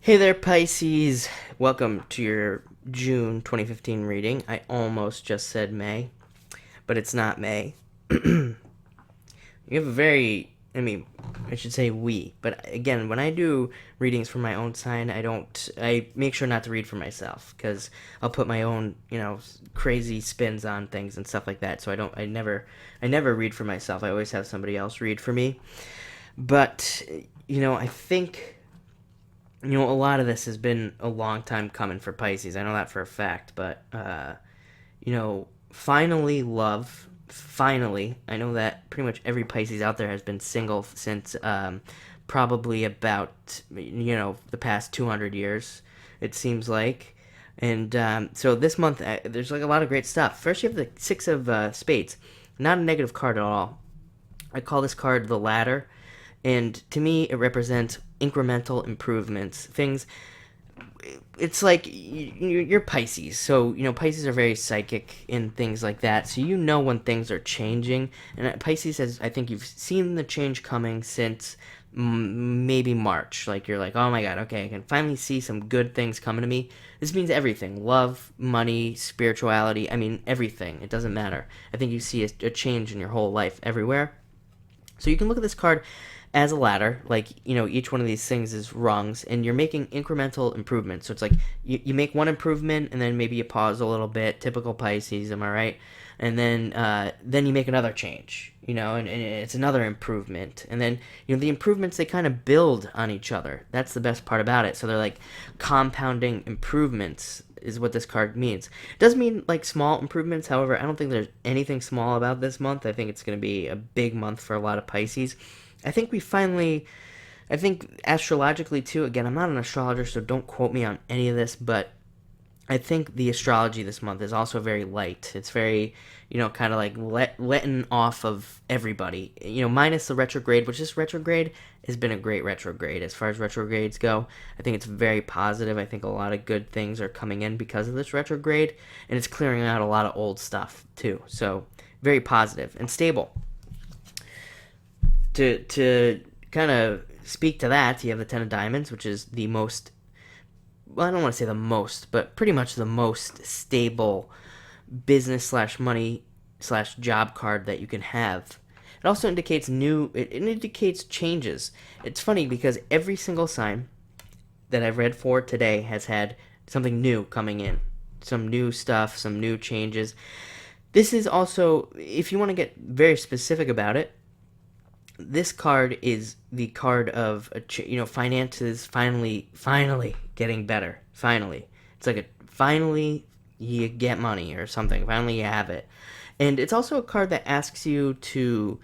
Hey there, Pisces. Welcome to your June 2015 reading. I almost just said May, but it's not May. You have a very, I should say we, but again, when I do readings for my own sign, I make sure not to read for myself because I'll put my own, crazy spins on things and stuff like that. So I never read for myself. I always have somebody else read for me. But, I think a lot of this has been a long time coming for Pisces. I know that for a fact, but finally love. Finally, I know that pretty much every Pisces out there has been single since probably about the past 200 years. It seems like, and so this month there's like a lot of great stuff. First, you have the Six of Spades, not a negative card at all. I call this card the ladder, and to me, it represents incremental improvements. Things. It's like you're Pisces, so Pisces are very psychic in things like that. So when things are changing, and Pisces says, I think you've seen the change coming since maybe March. Like you're like, oh my god, okay, I can finally see some good things coming to me. This means everything: love, money, spirituality. I mean, everything. It doesn't matter. I think you see a change in your whole life everywhere. So you can look at this card as a ladder, like, each one of these things is rungs, and you're making incremental improvements. So it's like you make one improvement, and then maybe you pause a little bit, typical Pisces, am I right? And then you make another change, and it's another improvement. And then, the improvements, they kind of build on each other. That's the best part about it. So they're like compounding improvements is what this card means. It does mean like small improvements. However, I don't think there's anything small about this month. I think it's going to be a big month for a lot of Pisces. I think I think astrologically too, again, I'm not an astrologer, so don't quote me on any of this, but I think the astrology this month is also very light. It's very, kind of like letting off of everybody, minus the retrograde, which this retrograde has been a great retrograde as far as retrogrades go. I think it's very positive. I think a lot of good things are coming in because of this retrograde, and it's clearing out a lot of old stuff too. So very positive and stable. To kind of speak to that, you have the Ten of Diamonds, which is the most, well, I don't want to say the most, but pretty much the most stable business slash money slash job card that you can have. It also indicates it indicates changes. It's funny because every single sign that I've read for today has had something new coming in, some new stuff, some new changes. This is also, if you want to get very specific about it, this card is the card of finances finally getting better. Finally, it's like a finally you get money or something. Finally, you have it, and it's also a card that asks you to.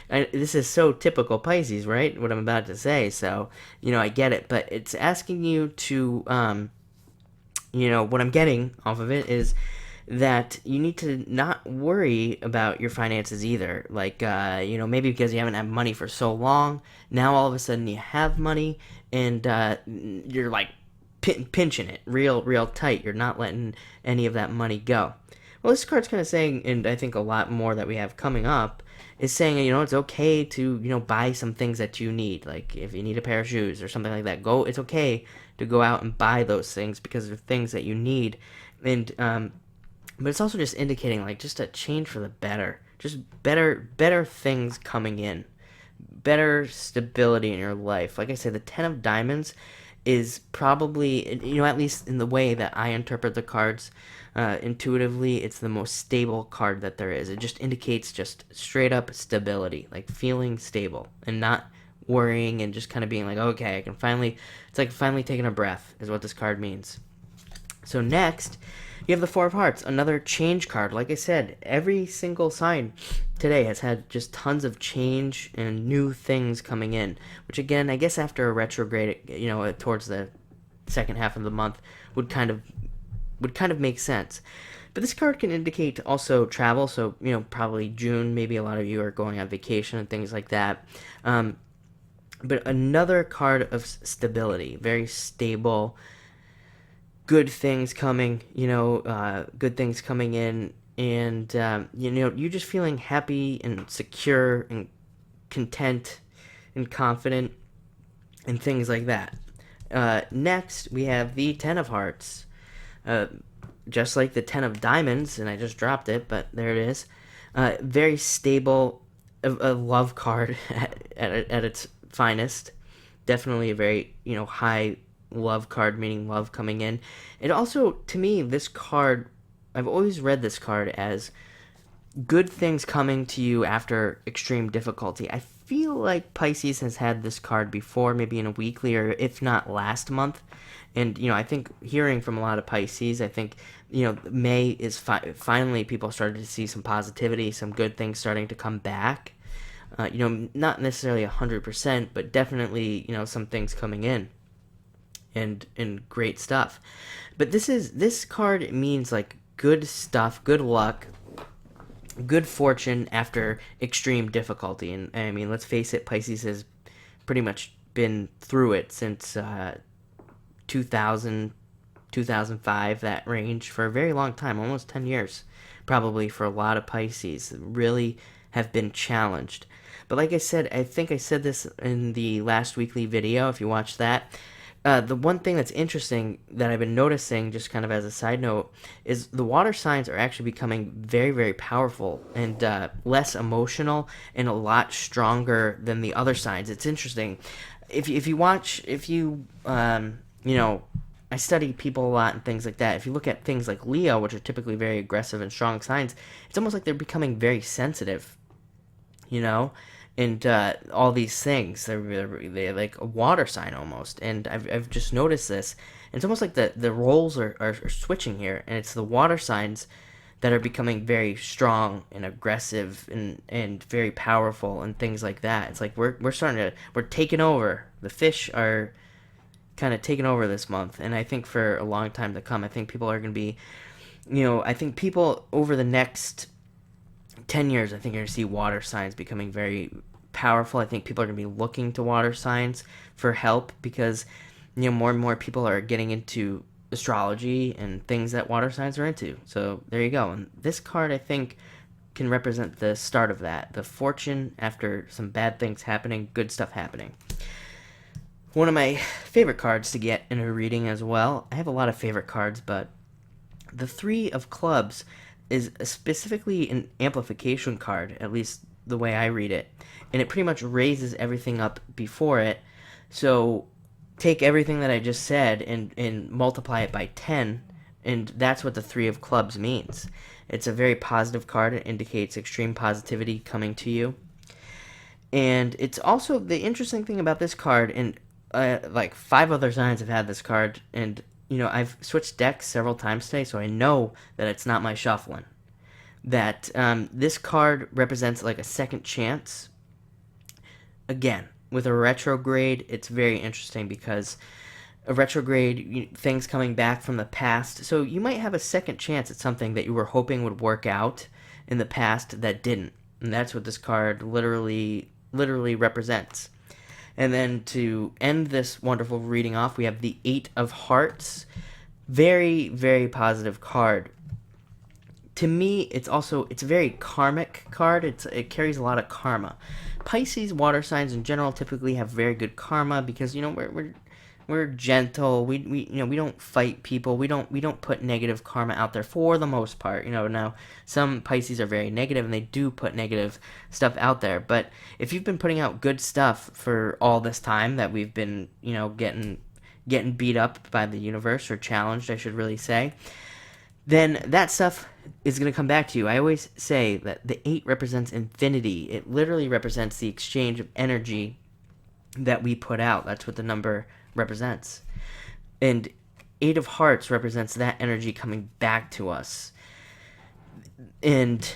This is so typical Pisces, right? What I'm about to say. So I get it, but it's asking you to. What I'm getting off of it is that you need to not worry about your finances either. Like, maybe because you haven't had money for so long, now all of a sudden you have money, and you're like pinching it real tight. You're not letting any of that money go. Well, this card's kind of saying, and I think a lot more that we have coming up, is saying, it's okay to, buy some things that you need. Like, if you need a pair of shoes or something like that, it's okay to go out and buy those things because they're things that you need. And, but it's also just indicating like just a change for the better, just better things coming in, better stability in your life. Like I said, the Ten of Diamonds is probably, at least in the way that I interpret the cards, intuitively, it's the most stable card that there is. It just indicates just straight up stability, like feeling stable and not worrying, and just kind of being like, okay, I can finally, it's like finally taking a breath is what this card means. So next, you have the Four of Hearts, another change card. Like I said, every single sign today has had just tons of change and new things coming in, which again, I guess after a retrograde, towards the second half of the month would kind of make sense. But this card can indicate also travel, so probably June, maybe a lot of you are going on vacation and things like that. But another card of stability, very stable, good things coming, good things coming in, and you just feeling happy and secure and content and confident and things like that. Next, we have the Ten of Hearts. Uh, just like the Ten of Diamonds, and I just dropped it, but there it is. Very stable, a love card at its finest. Definitely a very, high love card, meaning love coming in. It also, to me, this card, I've always read this card as good things coming to you after extreme difficulty. I feel like Pisces has had this card before, maybe in a weekly or if not last month. And, I think hearing from a lot of Pisces, I think, May is finally people started to see some positivity, some good things starting to come back. Not necessarily 100%, but definitely, some things coming in and great stuff. But this card means like good stuff, good luck, good fortune after extreme difficulty. And I mean, let's face it, Pisces has pretty much been through it since 2000, 2005, that range, for a very long time, almost 10 years, probably, for a lot of Pisces. Really have been challenged. But like I said, I think I said this in the last weekly video, if you watched that. The one thing that's interesting that I've been noticing, just kind of as a side note, is the water signs are actually becoming very, very powerful and less emotional and a lot stronger than the other signs. It's interesting. If you watch, I study people a lot and things like that. If you look at things like Leo, which are typically very aggressive and strong signs, it's almost like they're becoming very sensitive, you know? And all these things, they're like a water sign almost. And I've just noticed this. And it's almost like the roles are switching here. And it's the water signs that are becoming very strong and aggressive and very powerful and things like that. It's like we're taking over. The fish are kind of taking over this month, and I think for a long time to come. I think people are going to be, I think people over the next 10 years, I think you're going to see water signs becoming very powerful. I think people are going to be looking to water signs for help because, more and more people are getting into astrology and things that water signs are into. So there you go. And this card, I think, can represent the start of that. The fortune after some bad things happening, good stuff happening. One of my favorite cards to get in a reading as well. I have a lot of favorite cards, but the Three of Clubs is specifically an amplification card, at least the way I read it. And it pretty much raises everything up before it. So take everything that I just said and multiply it by 10, and that's what the Three of Clubs means. It's a very positive card. It indicates extreme positivity coming to you. And it's also the interesting thing about this card, and like 5 other signs have had this card, and I've switched decks several times today, so I know that it's not my shuffling. That this card represents like a second chance. Again, with a retrograde, it's very interesting because a retrograde, things coming back from the past. So you might have a second chance at something that you were hoping would work out in the past that didn't. And that's what this card literally represents. And then to end this wonderful reading off, we have the Eight of Hearts. Very, very positive card. To me, it's a very karmic card. It carries a lot of karma. Pisces water signs in general typically have very good karma because we're gentle. We don't fight people. We don't put negative karma out there for the most part. Now some Pisces are very negative and they do put negative stuff out there. But if you've been putting out good stuff for all this time that we've been getting beat up by the universe, or challenged, I should really say, then that stuff is going to come back to you. I always say that the 8 represents infinity. It literally represents the exchange of energy that we put out. That's what the number represents. And 8 of Hearts represents that energy coming back to us. And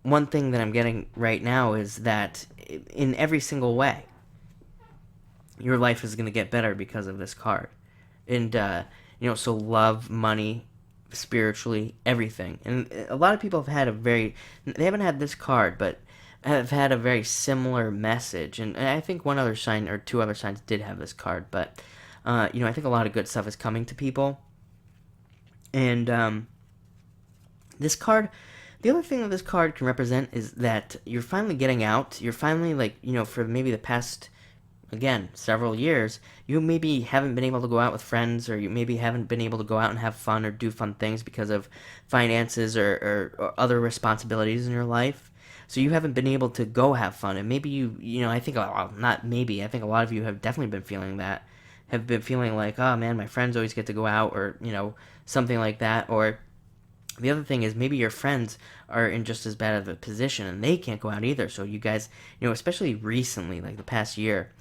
one thing that I'm getting right now is that in every single way, your life is going to get better because of this card. And so love, money, spiritually, everything. And a lot of people have had they haven't had this card, but have had a very similar message. And I think one other sign or 2 other signs did have this card, but I think a lot of good stuff is coming to people. And this card, The other thing that this card can represent is that you're finally getting out. You're finally, like, for maybe the past, again, several years, you maybe haven't been able to go out with friends, or you maybe haven't been able to go out and have fun or do fun things because of finances or other responsibilities in your life. So you haven't been able to go have fun, and maybe I think, well, not maybe, I think a lot of you have definitely been feeling that, have been feeling like, oh man, my friends always get to go out, or something like that. Or the other thing is, maybe your friends are in just as bad of a position and they can't go out either. So you guys, especially recently, like the past year,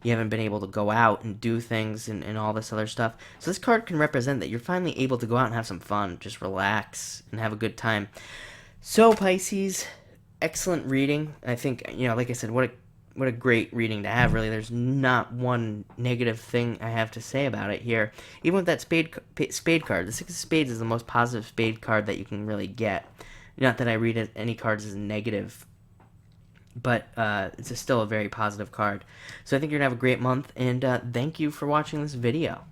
you haven't been able to go out and do things and all this other stuff. So this card can represent that you're finally able to go out and have some fun, just relax and have a good time. So Pisces, excellent reading. I think, like I said, what a great reading to have. Really, there's not one negative thing I have to say about it here. Even with that spade card, the six of spades is the most positive spade card that you can really get. Not that I read any cards as negative, but it's still a very positive card. So I think you're gonna have a great month, and thank you for watching this video.